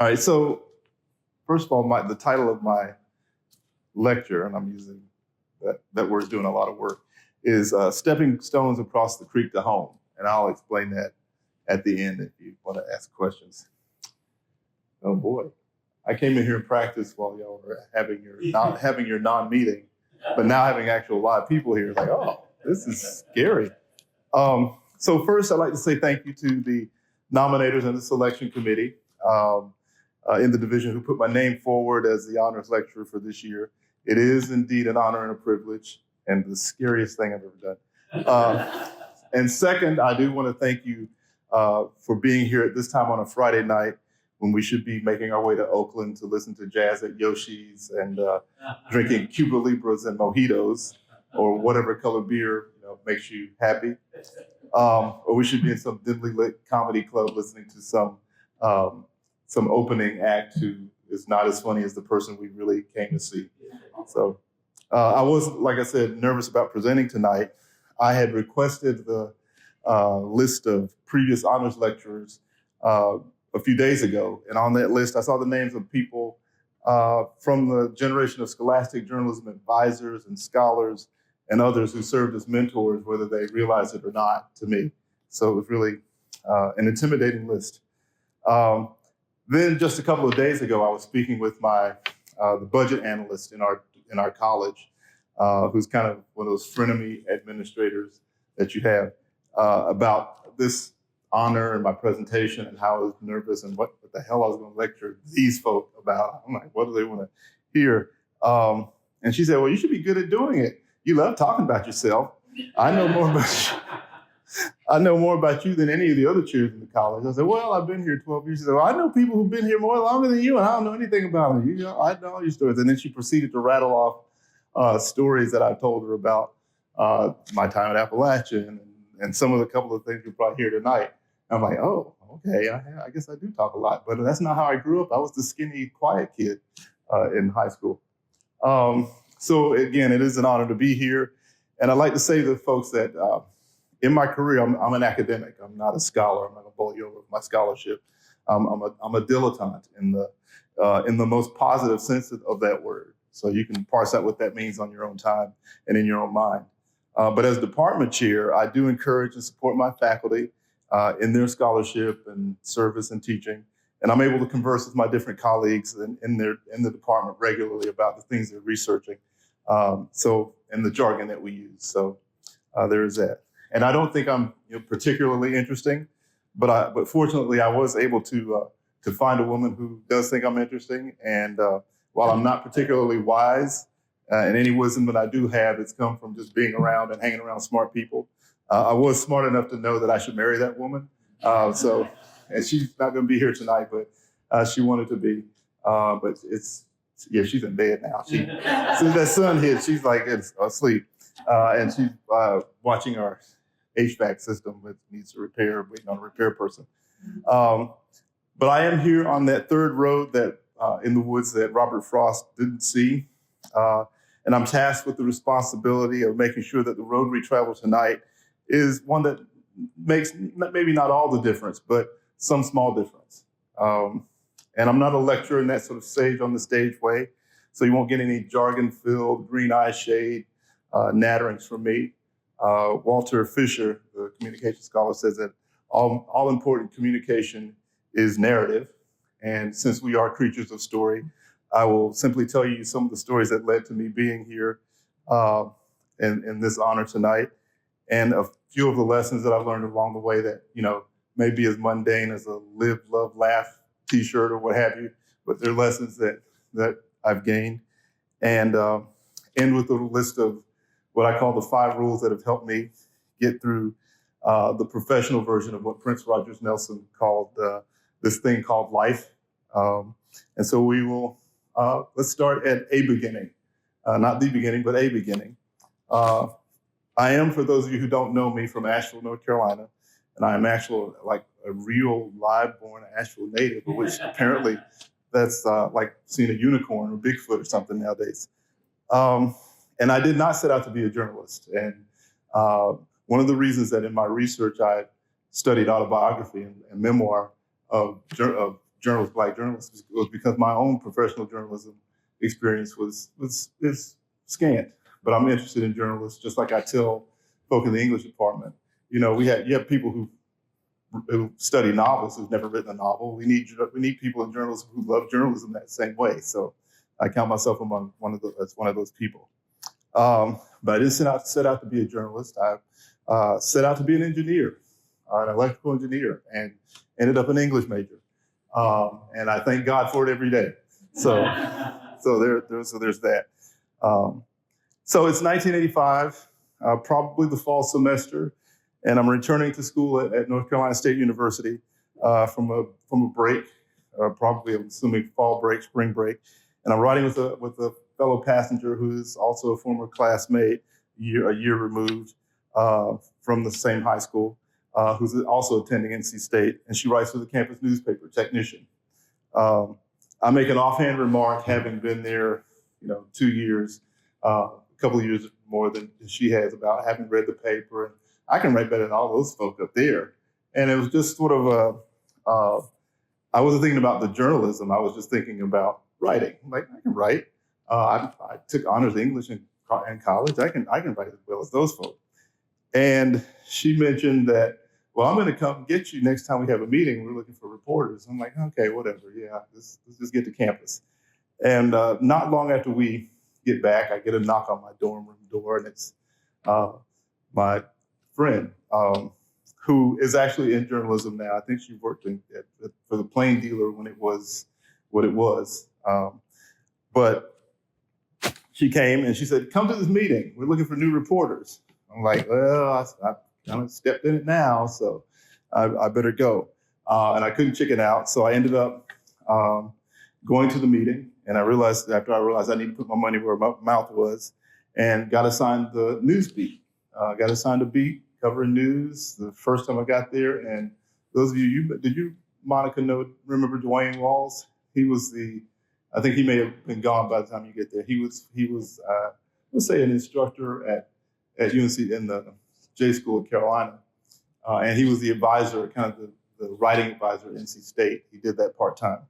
All right, so first of all, the title of my lecture, and I'm using that word's doing a lot of work, is Stepping Stones Across the Creek to Home. And I'll explain that at the end if you want to ask questions. Oh boy, I came in here and practiced while y'all were having your non-meeting, but now having actual live people here, like, oh, this is scary. So first, I'd like to say thank you to the nominators and the selection committee in the division who put my name forward as the honors lecturer for this year. It is indeed an honor and a privilege, and the scariest thing I've ever done. And second, I do want to thank you for being here at this time on a Friday night when we should be making our way to Oakland to listen to jazz at Yoshi's and drinking Cuba Libras and mojitos or whatever color beer makes you happy. Or we should be in some dimly lit comedy club listening to some opening act who is not as funny as the person we really came to see. So I was, like I said, nervous about presenting tonight. I had requested the list of previous honors lecturers a few days ago. And on that list, I saw the names of people from the generation of Scholastic journalism advisors and scholars and others who served as mentors, whether they realized it or not, to me. So it was really an intimidating list. Then just a couple of days ago, I was speaking with the budget analyst in our college, who's kind of one of those frenemy administrators that you have, about this honor and my presentation and how I was nervous and what the hell I was going to lecture these folk about. I'm like, what do they want to hear? And she said, well, you should be good at doing it. You love talking about yourself. I know more about you than any of the other chairs in the college. I said, well, I've been here 12 years. She said, well, I know people who've been here longer than you, and I don't know anything about them. I know all your stories. And then she proceeded to rattle off stories that I told her about my time at Appalachian and some of the couple of things you brought here tonight. I'm like, oh, okay, I guess I do talk a lot, but that's not how I grew up. I was the skinny, quiet kid in high school. So again, it is an honor to be here. And I'd like to say to folks that in my career, I'm an academic. I'm not a scholar. I'm not going to bowl you over with my scholarship. I'm a dilettante in the most positive sense of that word. So you can parse out what that means on your own time and in your own mind. But as department chair, I do encourage and support my faculty in their scholarship and service and teaching. And I'm able to converse with my different colleagues in the department regularly about the things they're researching. And the jargon that we use. So there is that. And I don't think I'm particularly interesting, but fortunately I was able to find a woman who does think I'm interesting. And while I'm not particularly wise, and any wisdom that I do have, it's come from just being around and hanging around smart people. I was smart enough to know that I should marry that woman. And she's not going to be here tonight, but she wanted to be. But she's in bed now. Since that sun hit, she's like asleep. And she's watching our HVAC system that needs a repair, waiting on a repair person. But I am here on that third road that in the woods that Robert Frost didn't see. And I'm tasked with the responsibility of making sure that the road we travel tonight is one that makes maybe not all the difference, but some small difference. And I'm not a lecturer in that sort of sage on the stage way, so you won't get any jargon-filled green eye shade natterings from me. Walter Fisher, the communication scholar, says that all important communication is narrative. And since we are creatures of story, I will simply tell you some of the stories that led to me being here in this honor tonight, and a few of the lessons that I've learned along the way that may be as mundane as a live, love, laugh T-shirt or what have you, but they're lessons that I've gained, and end with a list of what I call the 5 rules that have helped me get through the professional version of what Prince Rogers Nelson called this thing called life. And so we will, let's start at a beginning, not the beginning, but a beginning. I am, for those of you who don't know me, from Asheville, North Carolina, and I am actually like a real live-born Asheville native, which apparently that's like seeing a unicorn or Bigfoot or something nowadays. And I did not set out to be a journalist. And one of the reasons that in my research I studied autobiography and memoir of journalists, black journalists, was because my own professional journalism experience is scant. But I'm interested in journalists, just like I tell folk in the English department. You have people who study novels who've never written a novel. We need people in journalism who love journalism that same way. So I count myself among as one of those people. But I didn't set out to be a journalist. I set out to be an engineer, an electrical engineer, and ended up an English major. And I thank God for it every day. So there's that. So it's 1985, probably the fall semester, and I'm returning to school at North Carolina State University from a break, probably I'm assuming fall break, spring break, and I'm riding with a fellow passenger who is also a former classmate, a year removed from the same high school, who's also attending NC State, and she writes for the campus newspaper, Technician. I make an offhand remark, having been there, 2 years, a couple of years more than she has, about having read the paper, and I can write better than all those folk up there. And it was just sort of I wasn't thinking about the journalism. I was just thinking about writing. Like, I can write. I took honors English in college. I can write as well as those folks. And she mentioned that, well, I'm going to come get you next time we have a meeting. We're looking for reporters. I'm like, okay, whatever. Yeah, let's just get to campus. And not long after we get back, I get a knock on my dorm room door, and it's my friend who is actually in journalism now. I think she worked for the Plain Dealer when it was what it was. But she came and she said, come to this meeting. We're looking for new reporters. I'm like, well, I kind of stepped in it now, so I better go. And I couldn't chicken out. So I ended up going to the meeting. And I realized I needed to put my money where my mouth was, and got assigned the news beat. Got assigned a beat covering news the first time I got there. And those of did you, Monica, remember Dwayne Walls? He was I think he may have been gone by the time you get there. He was let's say an instructor at UNC in the J School of Carolina. And he was the advisor, kind of the writing advisor at NC State. He did that part-time.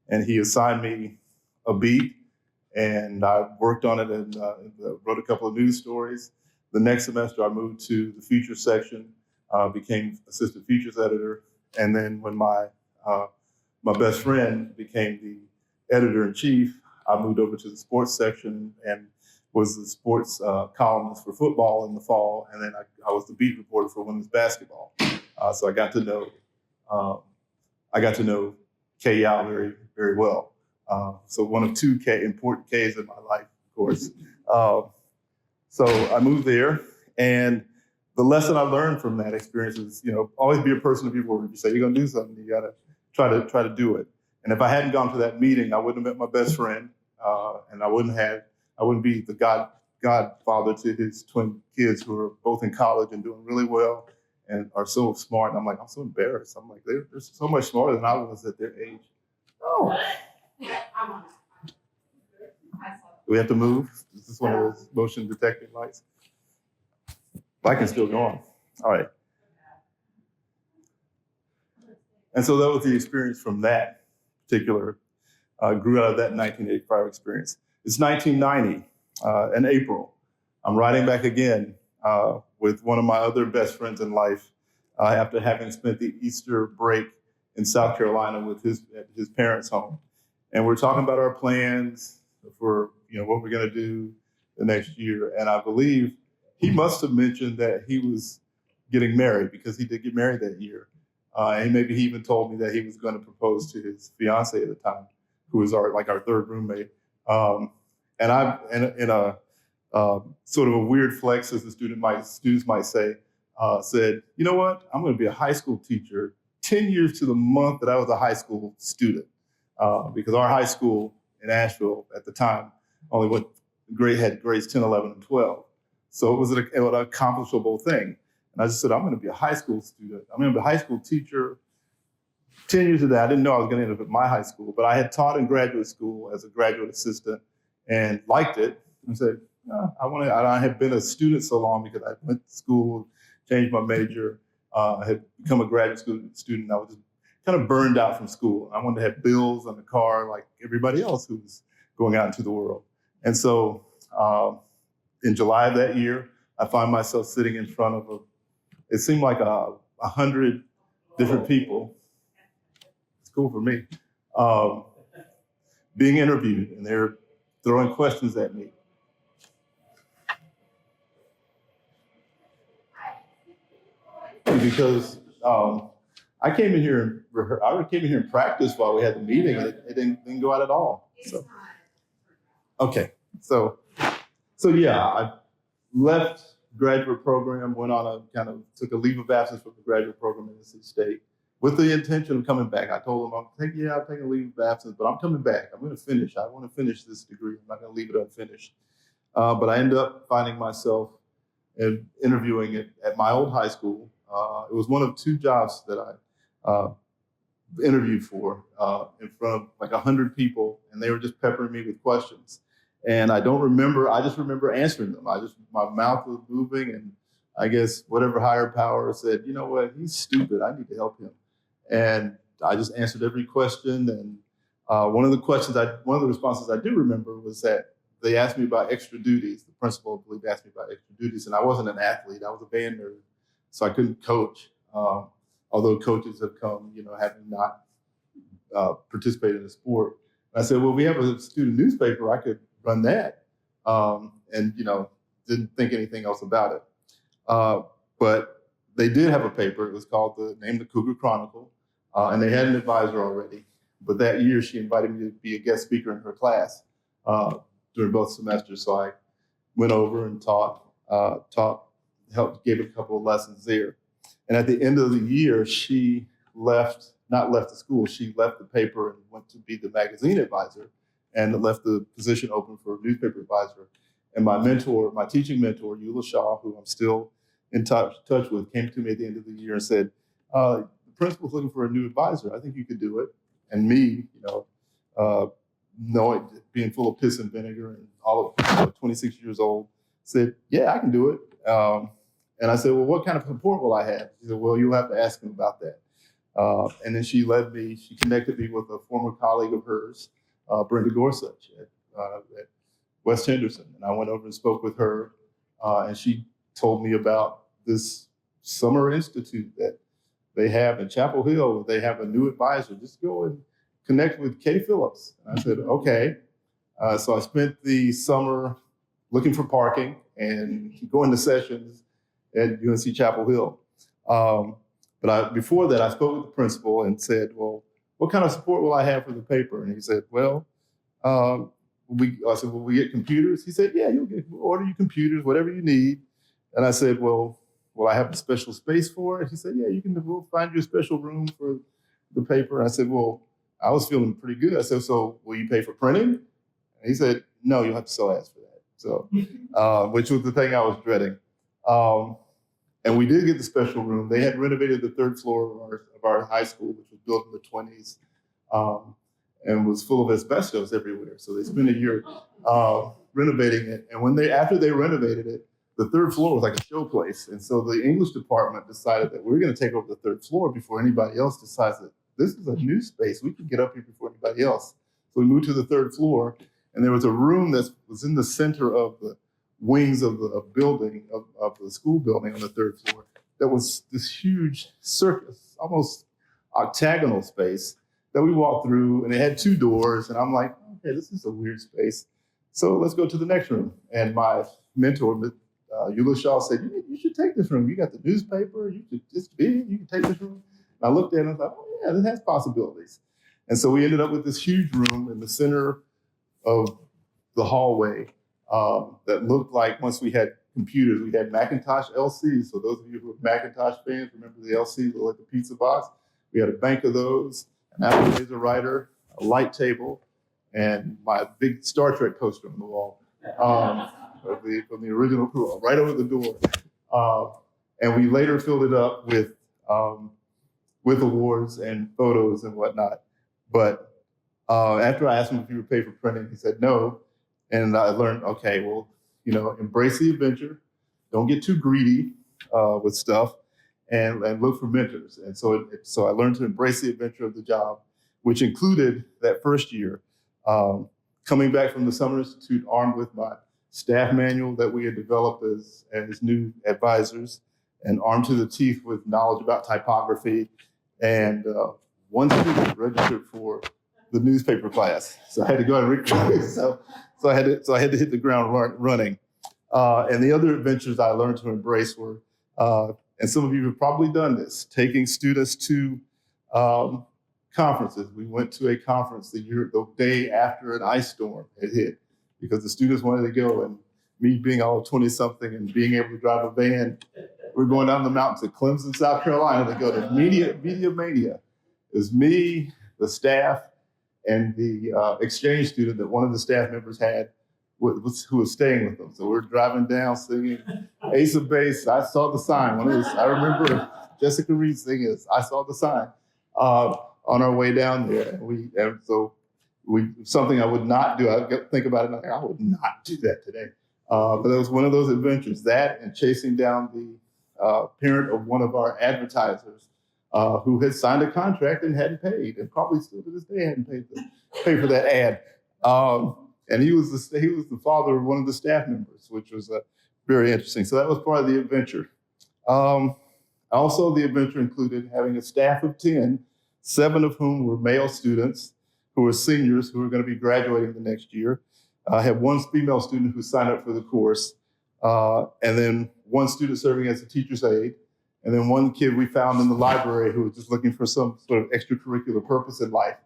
And he assigned me a beat, and I worked on it and wrote a couple of news stories. The next semester, I moved to the feature section, became assistant features editor. And then when my best friend became the editor-in-chief, I moved over to the sports section and was the sports columnist for football in the fall. And then I was the beat reporter for women's basketball. So I got to know Kay Yao very, very well. So one of two important Ks in my life, of course. So I moved there, and the lesson I learned from that experience is, always be a person of your word. If you say you're going to do something, you got to try to do it. And if I hadn't gone to that meeting, I wouldn't have met my best friend, and I wouldn't be the godfather to his twin kids who are both in college and doing really well and are so smart. And I'm like, I'm so embarrassed. I'm like, they're so much smarter than I was at their age. Oh. Do we have to move? Is this one of those motion detecting lights? I can still go on. All right. And so that was the experience from that particular, grew out of that 1985 experience. It's 1990, in April. I'm riding back again with one of my other best friends in life after having spent the Easter break in South Carolina with his parents' home. And we're talking about our plans for, what we're going to do the next year. And I believe he must have mentioned that he was getting married, because he did get married that year. And maybe he even told me that he was going to propose to his fiance at the time, who was our third roommate. And I, in a sort of a weird flex, as the students might say, said, you know what? I'm going to be a high school teacher 10 years to the month that I was a high school student, because our high school in Asheville at the time only had grades 10, 11, and 12. So it was an accomplishable thing. And I just said, I'm going to be a high school student. I'm going to be a high school teacher. 10 years of that, I didn't know I was going to end up at my high school, but I had taught in graduate school as a graduate assistant and liked it. And said, I had been a student so long because I went to school, changed my major, I had become a graduate student. I was just kind of burned out from school. I wanted to have bills on the car like everybody else who was going out into the world. And so in July of that year, I find myself sitting in front of it seemed like 100 different people. It's cool for me. Being interviewed, and they're throwing questions at me. Because I came in here and practiced while we had the meeting, and it didn't go out at all. So, okay, so yeah, I left graduate program, went on took a leave of absence from the graduate program in NC State with the intention of coming back. I told them, I'm taking a leave of absence, but I'm coming back. I'm going to finish. I want to finish this degree. I'm not going to leave it unfinished. But I ended up finding myself interviewing at my old high school. It was one of two jobs that I interviewed for in front of like 100 people, and they were just peppering me with questions. And I just remember answering them. My mouth was moving, and I guess whatever higher power said, you know what, he's stupid, I need to help him. And I just answered every question. And one of the responses I do remember was that they asked me about extra duties. The principal, I believe, asked me about extra duties, and I wasn't an athlete, I was a band nerd, so I couldn't coach. Although coaches have come, having not participated in the sport. And I said, well, we have a student newspaper, I could run that, and didn't think anything else about it. But they did have a paper. It was called the Cougar Chronicle, and they had an advisor already. But that year, she invited me to be a guest speaker in her class during both semesters. So I went over and gave a couple of lessons there. And at the end of the year, she not left the school. She left the paper and went to be the magazine advisor, and left the position open for a newspaper advisor. And my teaching mentor, Eula Shaw, who I'm still in touch with, came to me at the end of the year and said, the principal's looking for a new advisor. I think you could do it. And me, knowing, being full of piss and vinegar and all of 26 years old, said, yeah, I can do it. And I said, well, what kind of support will I have? She said, well, you'll have to ask him about that. And then she connected me with a former colleague of hers, Brenda Gorsuch at West Henderson. And I went over and spoke with her, and she told me about this summer institute that they have in Chapel Hill. They have a new advisor. Just go and connect with Kay Phillips. And I said, okay. So I spent the summer looking for parking and going to sessions at UNC Chapel Hill. But before that, I spoke with the principal and said, well, what kind of support will I have for the paper? And he said, well, I said, will we get computers? He said, yeah, we'll order you computers, whatever you need. And I said, well, will I have a special space for it? He said, yeah, we'll find you a special room for the paper. And I said, well, I was feeling pretty good. I said, so will you pay for printing? And he said, no, you'll have to sell ads for that. So, which was the thing I was dreading. And we did get the special room. They had renovated the third floor of our high school, which was built in the 20s, and was full of asbestos everywhere. So they spent a year renovating it. And after they renovated it, the third floor was like a show place. And so the English department decided that we're going to take over the third floor before anybody else decides that this is a new space. We can get up here before anybody else. So we moved to the third floor, and there was a room that was in the center of the wings of the building, of the school building on the third floor. That was this huge circus, almost octagonal space that we walked through, and it had two doors. And I'm like, okay, this is a weird space. So let's go to the next room. And my mentor, Eula Shaw, said, you should take this room. You got the newspaper. It's big. You can take this room. And I looked at it and I thought, oh yeah, this has possibilities. And so we ended up with this huge room in the center of the hallway that looked like, once we had computers, we had Macintosh LCs. So those of you who are Macintosh fans, remember the LCs, like the pizza box? We had a bank of those, an Apple laser writer, a light table, and my big Star Trek poster on the wall from the original crew, right over the door. And we later filled it up with awards and photos and whatnot. But after I asked him if he would pay for printing, he said no. And I learned, okay, well, embrace the adventure. Don't get too greedy with stuff. and look for mentors. And so I learned to embrace the adventure of the job, which included that first year, coming back from the Summer Institute armed with my staff manual that we had developed as new advisors, and armed to the teeth with knowledge about typography. And one student registered for the newspaper class, so I had to go and record. So I had to hit the ground running. And the other adventures I learned to embrace were, and some of you have probably done this, taking students to conferences. We went to a conference the day after an ice storm had hit, because the students wanted to go, and me being all 20-something and being able to drive a van, we're going down the mountains to Clemson, South Carolina to go to Media Mania. It was me, the staff, and the exchange student that one of the staff members had who was staying with them. So we're driving down singing Ace of Base. I saw the sign. I remember Jessica Reed singing this, I saw the sign, on our way down there. Something I would not do. I think about it and I would not do that today. But it was one of those adventures, that and chasing down the parent of one of our advertisers who had signed a contract and hadn't paid, and probably still to this day hadn't paid for that ad. And he was the father of one of the staff members, which was very interesting. So that was part of the adventure. Also, the adventure included having a staff of 10, 7 of whom were male students who were seniors who were going to be graduating the next year. I had one female student who signed up for the course, and then one student serving as a teacher's aide, and then one kid we found in the library who was just looking for some sort of extracurricular purpose in life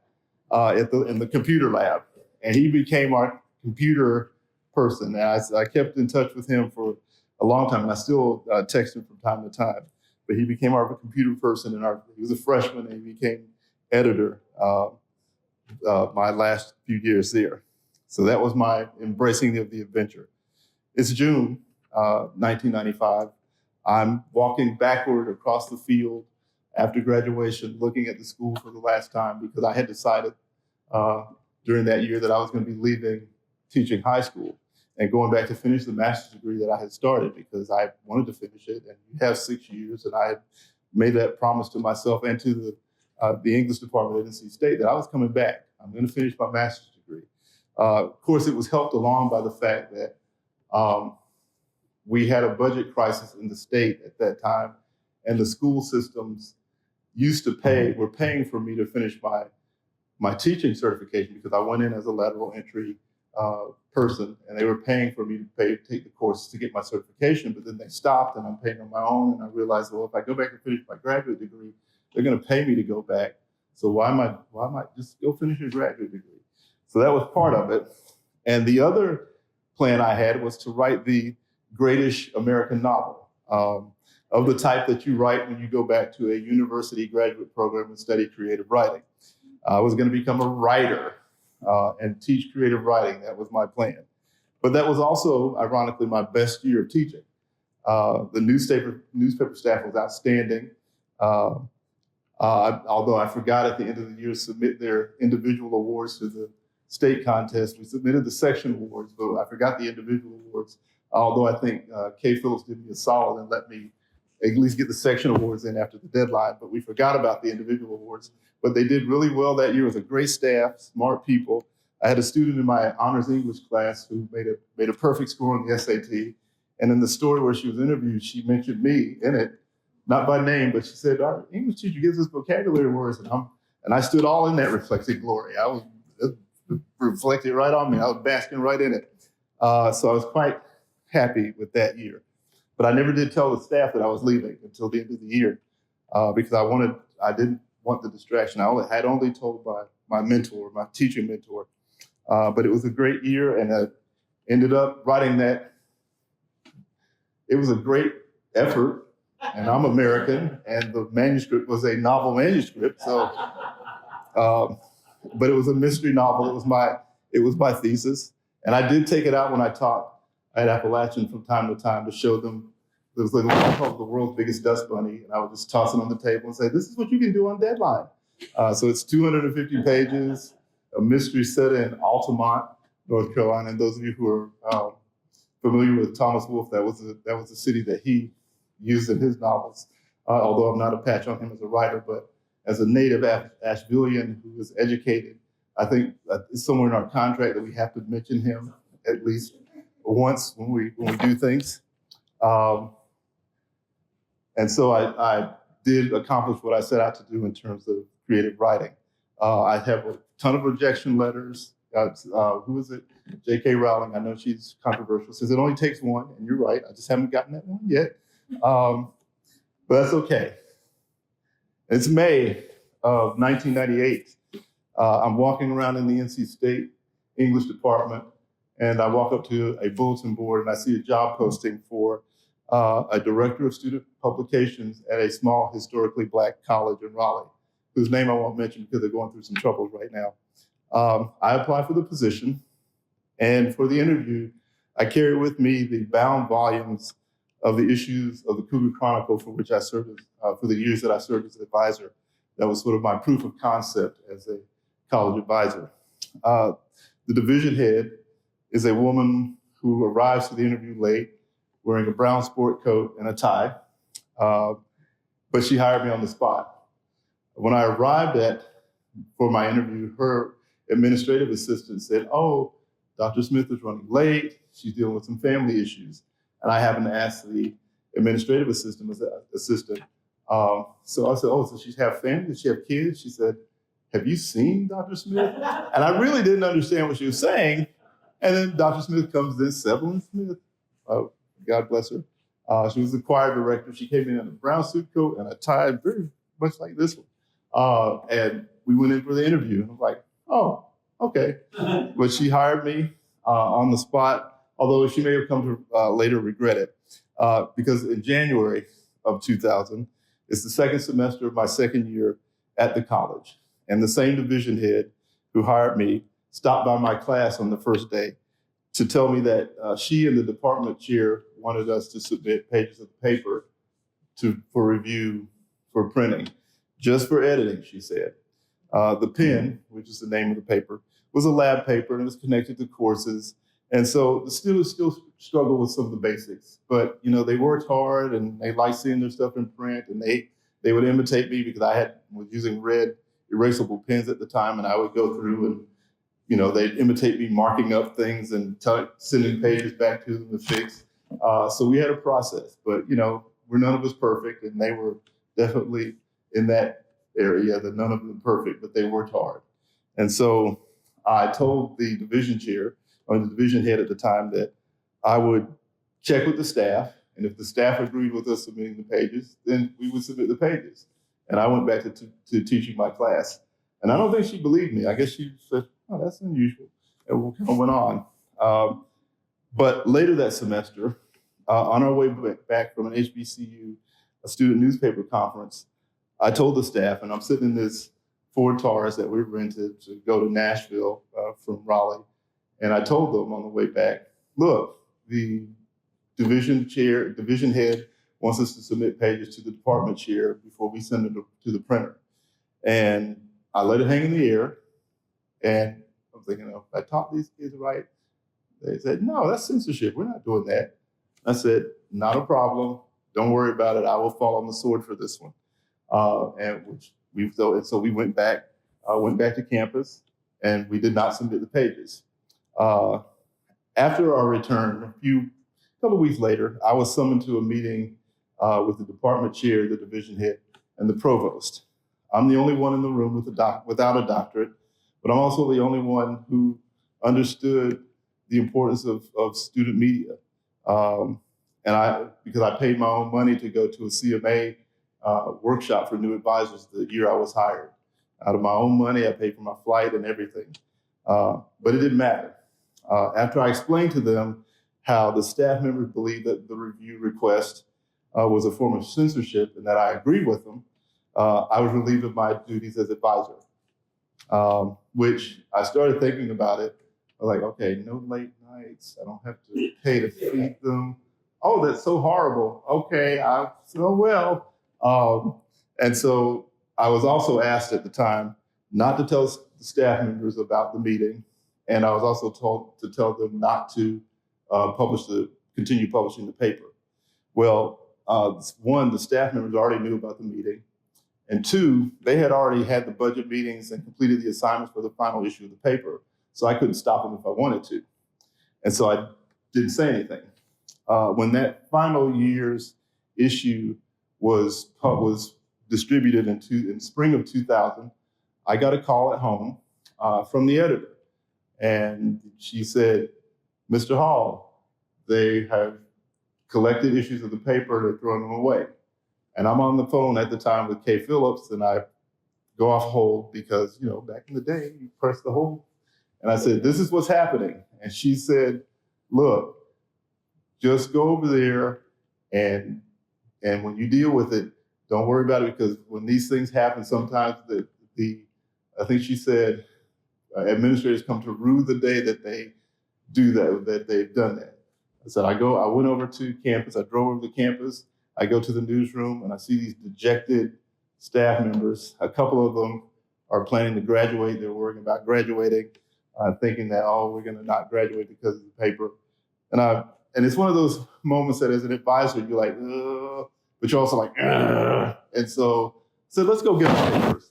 in the computer lab. And he became our computer person. And I kept in touch with him for a long time, and I still text him from time to time. But he became our computer person, and he was a freshman, and he became editor my last few years there. So that was my embracing of the adventure. It's June 1995. I'm walking backward across the field after graduation, looking at the school for the last time, because I had decided during that year that I was going to be leaving teaching high school and going back to finish the master's degree that I had started, because I wanted to finish it. And you have 6 years, and I had made that promise to myself and to the English department at NC State that I was coming back. I'm going to finish my master's degree. Of course, it was helped along by the fact that we had a budget crisis in the state at that time, and the school systems were paying for me to finish my teaching certification, because I went in as a lateral entry person, and they were paying for me to take the courses to get my certification, but then they stopped, and I'm paying on my own, and I realized, well, if I go back and finish my graduate degree, they're going to pay me to go back. So why am I just go finish your graduate degree? So that was part of it. And the other plan I had was to write the greatest American novel of the type that you write when you go back to a university graduate program and study creative writing. I was going to become a writer and teach creative writing. That was my plan. But that was also, ironically, my best year of teaching. The newspaper staff was outstanding. Although I forgot at the end of the year to submit their individual awards to the state contest. We submitted the section awards, but I forgot the individual awards. Although I think Kay Phillips did me a solid and let me at least get the section awards in after the deadline, but we forgot about the individual awards. But they did really well that year. It was a great staff, smart people. I had a student in my honors English class who made a perfect score on the SAT. And in the story where she was interviewed, she mentioned me in it, not by name, but she said, our English teacher gives us vocabulary words. And I stood all in that reflected glory. It reflected right on me. I was basking right in it. So I was quite happy with that year. But I never did tell the staff that I was leaving until the end of the year because I didn't want the distraction. I had only told my mentor, my teaching mentor. But it was a great year, and I ended up writing that. It was a great effort, and I'm American, and the manuscript was a novel manuscript. So, but it was a mystery novel. It was my thesis, and I did take it out when I taught at Appalachian from time to time to show them. There was like one called The World's Biggest Dust Bunny, and I would just toss it on the table and say, "This is what you can do on deadline." So it's 250 pages, a mystery set in Altamont, North Carolina. And those of you who are familiar with Thomas Wolfe, that was the city that he used in his novels. although I'm not a patch on him as a writer, but as a native Ashevillean who is educated, I think it's somewhere in our contract that we have to mention him at least once when we do things. And so I did accomplish what I set out to do in terms of creative writing. I have a ton of rejection letters. Who is it? J.K. Rowling. I know she's controversial. Says it only takes one, and you're right. I just haven't gotten that one yet. But that's okay. It's May of 1998. I'm walking around in the NC State English department, and I walk up to a bulletin board, and I see a job posting for a director of student publications at a small historically Black college in Raleigh, whose name I won't mention because they're going through some troubles right now. I applied for the position, and for the interview, I carried with me the bound volumes of the issues of the Cougar Chronicle for which I served for the years that I served as an advisor. That was sort of my proof of concept as a college advisor. The division head is a woman who arrives to the interview late, wearing a brown sport coat and a tie, but she hired me on the spot. When I arrived for my interview, her administrative assistant said, "Oh, Dr. Smith is running late. She's dealing with some family issues." And I happened to ask the administrative assistant. So I said, "Oh, does she have family? Does she have kids?" She said, "Have you seen Dr. Smith?" And I really didn't understand what she was saying. And then Dr. Smith comes in, Sevelyn Smith, God bless her. She was the choir director. She came in a brown suit coat and a tie, very much like this one. And we went in for the interview. And I was like, "Oh, okay." But she hired me on the spot, although she may have come to later regret it. Because in January of 2000, it's the second semester of my second year at the college. And the same division head who hired me stopped by my class on the first day to tell me that she and the department chair wanted us to submit pages of paper for review for printing, just for editing, she said. The pen, which is the name of the paper, was a lab paper and it was connected to courses. And so the students still struggle with some of the basics, but they worked hard and they liked seeing their stuff in print, and they would imitate me because I was using red erasable pens at the time, and I would go through and they'd imitate me marking up things and sending pages back to them to fix. So we had a process, but we're none of us perfect, and they were definitely in that area that none of them perfect, but they worked hard. And so I told the division chair, or the division head at the time, that I would check with the staff, and if the staff agreed with us submitting the pages, then we would submit the pages. And I went back to teaching my class. And I don't think she believed me. I guess she said, "Oh, that's unusual," and we kind of went on. But later that semester, on our way back from an HBCU, a student newspaper conference, I told the staff, and I'm sitting in this Ford Taurus that we rented to go to Nashville from Raleigh, and I told them on the way back, "Look, the division head wants us to submit pages to the department chair before we send them to the printer." And I let it hang in the air, and I'm thinking, if I taught these kids right, they said, "No, that's censorship. We're not doing that." I said, "Not a problem. Don't worry about it. I will fall on the sword for this one." So we went back to campus, and we did not submit the pages. After our return, a couple of weeks later, I was summoned to a meeting with the department chair, the division head, and the provost. I'm the only one in the room without a doctorate, but I'm also the only one who understood the importance of student media. Because I paid my own money to go to a CMA workshop for new advisors the year I was hired. Out of my own money, I paid for my flight and everything. But it didn't matter. After I explained to them how the staff members believed that the review request was a form of censorship and that I agreed with them, I was relieved of my duties as advisor, which I started thinking about it. I was like, okay, no late nights. I don't have to pay to feed them. Oh, that's so horrible. Okay, well. And so I was also asked at the time not to tell the staff members about the meeting. And I was also told to tell them not to continue publishing the paper. Well, one, the staff members already knew about the meeting. And two, they had already had the budget meetings and completed the assignments for the final issue of the paper. So I couldn't stop them if I wanted to. And so I didn't say anything. When that final year's issue was distributed in spring of 2000, I got a call at home from the editor. And she said, Mr. Hall, they have collected issues of the paper, they're throwing them away. And I'm on the phone at the time with Kay Phillips, and I go off hold because, back in the day, you press the hold. And I said, this is what's happening. And she said, look, just go over there and when you deal with it, don't worry about it, because when these things happen, sometimes I think she said, administrators come to rue the day that they do that they've done that. I said, I went over to campus, I drove over to campus, I go to the newsroom and I see these dejected staff members. A couple of them are planning to graduate. They're worrying about graduating, thinking that, we're going to not graduate because of the paper. And it's one of those moments that as an advisor, you're like, ugh, but you're also like, ugh. And so let's go get our papers.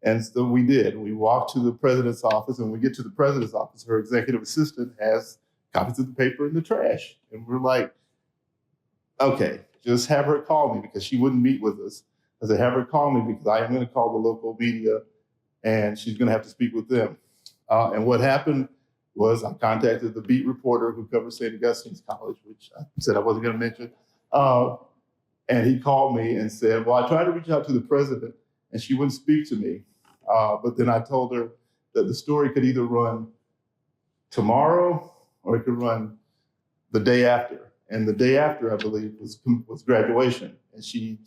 And so we did. We walked to the president's office, and when we get to the president's office, her executive assistant has copies of the paper in the trash. And we're like, okay, just have her call me, because she wouldn't meet with us. I said, have her call me because I am going to call the local media and she's going to have to speak with them. And what happened was I contacted the beat reporter who covers St. Augustine's College, which I said I wasn't going to mention. And he called me and said, well, I tried to reach out to the president and she wouldn't speak to me. But then I told her that the story could either run tomorrow or it could run the day after. And the day after, I believe, was graduation. And he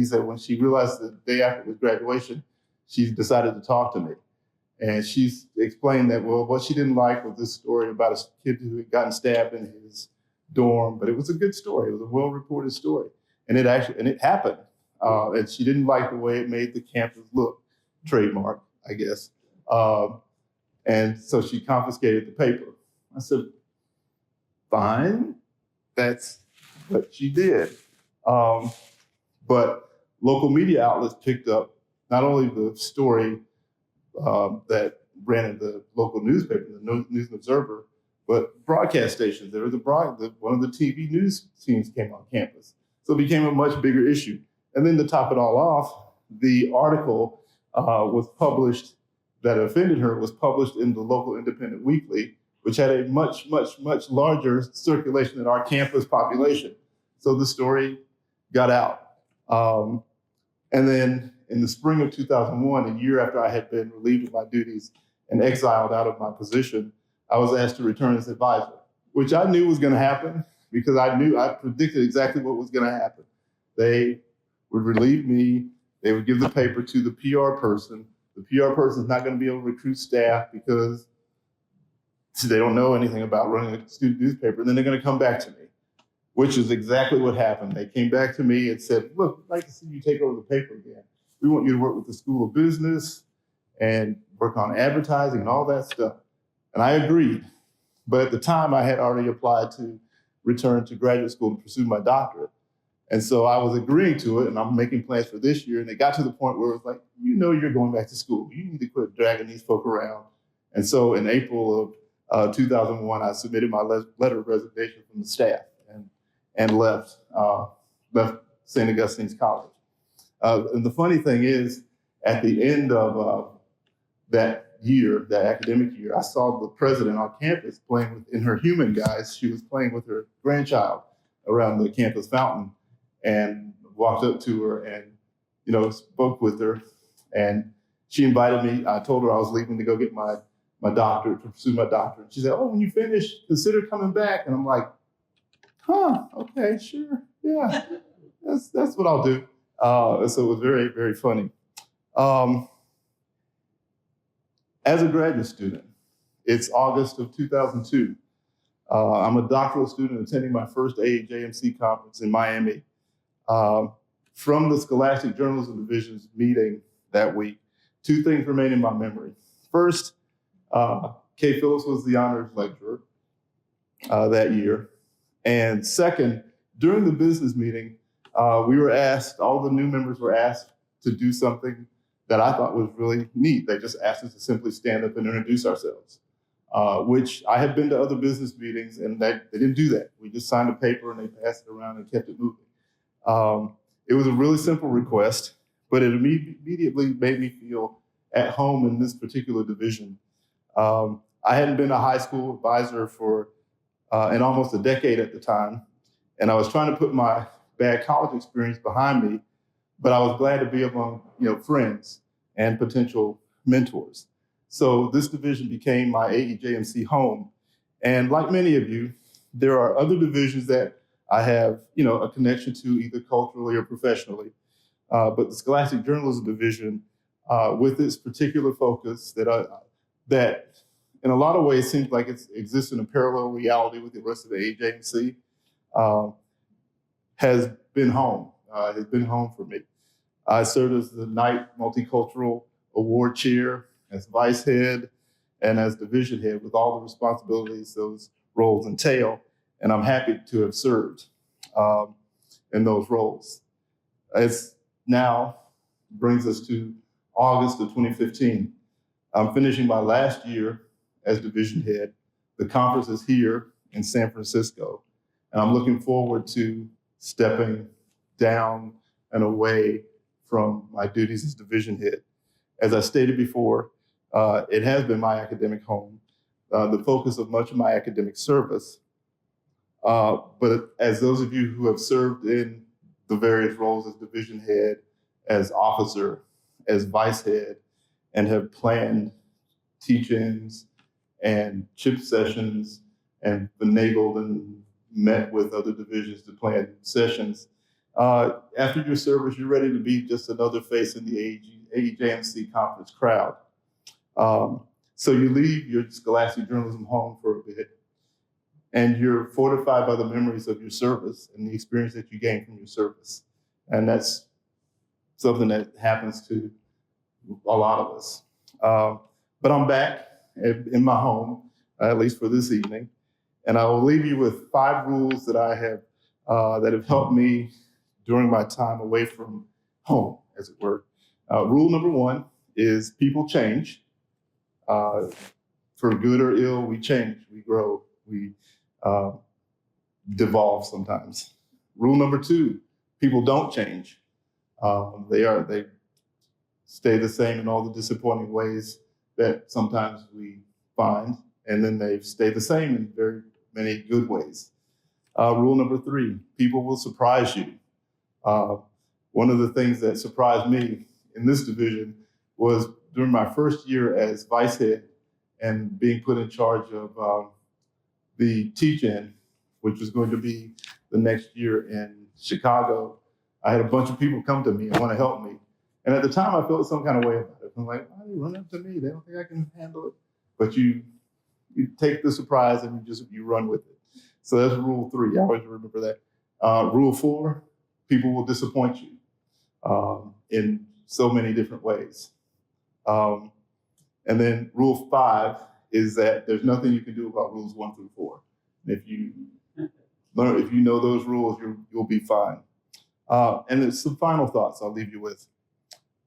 said when she realized the day after was graduation, she decided to talk to me. And she explained that, well, what she didn't like was this story about a kid who had gotten stabbed in his dorm, but it was a good story. It was a well-reported story. And it happened. And she didn't like the way it made the campus look, trademark, I guess. And so she confiscated the paper. I said, fine. That's what she did. But local media outlets picked up not only the story that ran in the local newspaper, the News and Observer, but broadcast stations. There was one of the TV news teams came on campus. So it became a much bigger issue. And then to top it all off, the article was published that offended her was published in the local Independent Weekly, which had a much, much, much larger circulation than our campus population. So the story got out. And then in the spring of 2001, a year after I had been relieved of my duties and exiled out of my position, I was asked to return as advisor, which I knew was going to happen because I predicted exactly what was going to happen. They would relieve me. They would give the paper to the PR person. The PR person is not going to be able to recruit staff because they don't know anything about running a student newspaper. And then they're going to come back to me, which is exactly what happened. They came back to me and said, look, I'd like to see you take over the paper again. We want you to work with the School of Business and work on advertising and all that stuff. And I agreed. But at the time, I had already applied to return to graduate school to pursue my doctorate. And so I was agreeing to it, and I'm making plans for this year. And it got to the point where it was like, you're going back to school. You need to quit dragging these folk around. And so in April of 2001, I submitted my letter of resignation from the staff and left St. Augustine's College. And the funny thing is, at the end of that year, that academic year, I saw the president on campus playing in her human guise. She was playing with her grandchild around the campus fountain, and walked up to her and, spoke with her. And she invited me. I told her I was leaving to go get my doctorate, to pursue my doctorate. She said, when you finish, consider coming back. And I'm like, okay, sure. Yeah, that's what I'll do. So it was very, very funny. As a graduate student, it's August of 2002. I'm a doctoral student attending my first AEJMC conference in Miami. From the Scholastic Journalism Division's meeting that week, two things remain in my memory. First, Kay Phillips was the honors lecturer that year. And second, during the business meeting, all the new members were asked to do something that I thought was really neat. They just asked us to simply stand up and introduce ourselves, which I had been to other business meetings and they didn't do that. We just signed a paper and they passed it around and kept it moving. It was a really simple request, but it immediately made me feel at home in this particular division. I hadn't been a high school advisor for in almost a decade at the time, and I was trying to put my bad college experience behind me, but I was glad to be among friends and potential mentors. So this division became my AEJMC home. And like many of you, there are other divisions that I have a connection to either culturally or professionally. But the Scholastic Journalism Division, with its particular focus that in a lot of ways seems like it exists in a parallel reality with the rest of the AEJMC, has been home. Has been home for me. I served as the Knight Multicultural Award Chair, as Vice Head, and as Division Head with all the responsibilities those roles entail. And I'm happy to have served in those roles. It's now brings us to August of 2015. I'm finishing my last year as Division Head. The conference is here in San Francisco, and I'm looking forward to stepping down and away from my duties as Division Head. As I stated before, it has been my academic home, the focus of much of my academic service. But as those of you who have served in the various roles as Division Head, as officer, as Vice Head, and have planned teach-ins and chip sessions and finagled and met with other divisions to plan sessions, after your service, you're ready to be just another face in the AEJMC conference crowd. So you leave your Scholastic Journalism home for a bit, and you're fortified by the memories of your service and the experience that you gained from your service. And that's something that happens to a lot of us. But I'm back in my home, at least for this evening, and I will leave you with 5 rules that I have that have helped me during my time away from home, as it were. Rule number 1 is people change. For good or ill, we change, we grow, we devolve sometimes. Rule number 2, people don't change. They stay the same in all the disappointing ways that sometimes we find, and then they stay the same in very many good ways. Rule number 3, people will surprise you. One of the things that surprised me in this division was during my first year as Vice Head and being put in charge of the teach-in, which was going to be the next year in Chicago. I had a bunch of people come to me and want to help me. And at the time, I felt some kind of way about it. I'm like, why are they running up to me? They don't think I can handle it. But you take the surprise and you run with it. So that's rule 3. I always remember that. Rule 4, people will disappoint you in so many different ways. And then rule 5 is that there's nothing you can do about rules 1 through 4. And if you know those rules, you'll be fine. And there's some final thoughts I'll leave you with.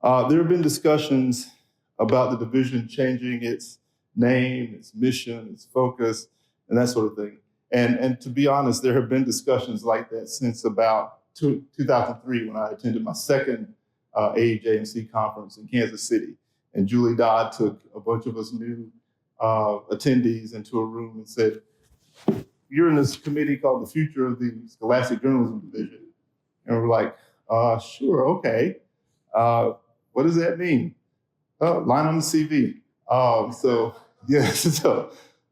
There have been discussions about the division changing its name, its mission, its focus, and that sort of thing. And to be honest, there have been discussions like that since about 2003 when I attended my second AEJMC conference in Kansas City. And Julie Dodd took a bunch of us new attendees into a room and said, you're in this committee called the Future of the Scholastic Journalism Division. And we're like, sure, okay. What does that mean? Line on the CV.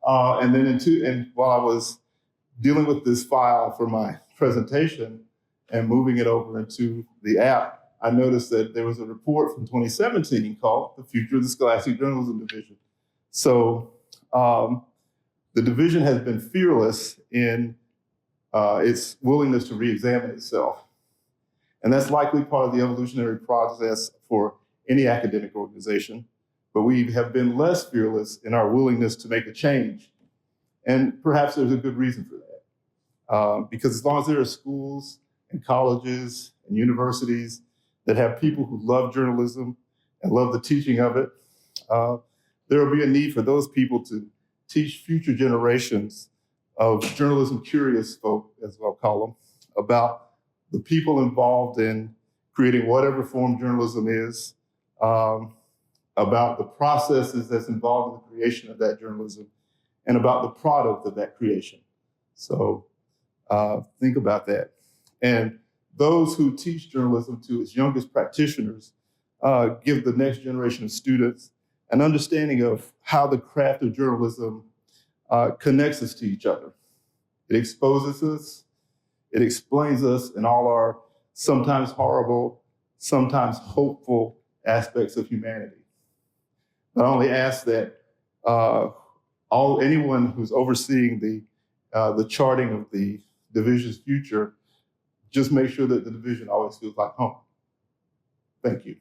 And then while I was dealing with this file for my presentation and moving it over into the app, I noticed that there was a report from 2017 called The Future of the Scholastic Journalism Division. So the division has been fearless in its willingness to re-examine itself. And that's likely part of the evolutionary process for any academic organization. But we have been less fearless in our willingness to make a change. And perhaps there's a good reason for that. Because as long as there are schools and colleges and universities that have people who love journalism and love the teaching of it. There will be a need for those people to teach future generations of journalism curious folk, as I'll call them, about the people involved in creating whatever form journalism is, about the processes that's involved in the creation of that journalism, and about the product of that creation. So think about that. And those who teach journalism to its youngest practitioners give the next generation of students an understanding of how the craft of journalism connects us to each other. It exposes us, it explains us in all our sometimes horrible, sometimes hopeful aspects of humanity. But I only ask that anyone who's overseeing the charting of the division's future, just make sure that the division always feels like home. Thank you.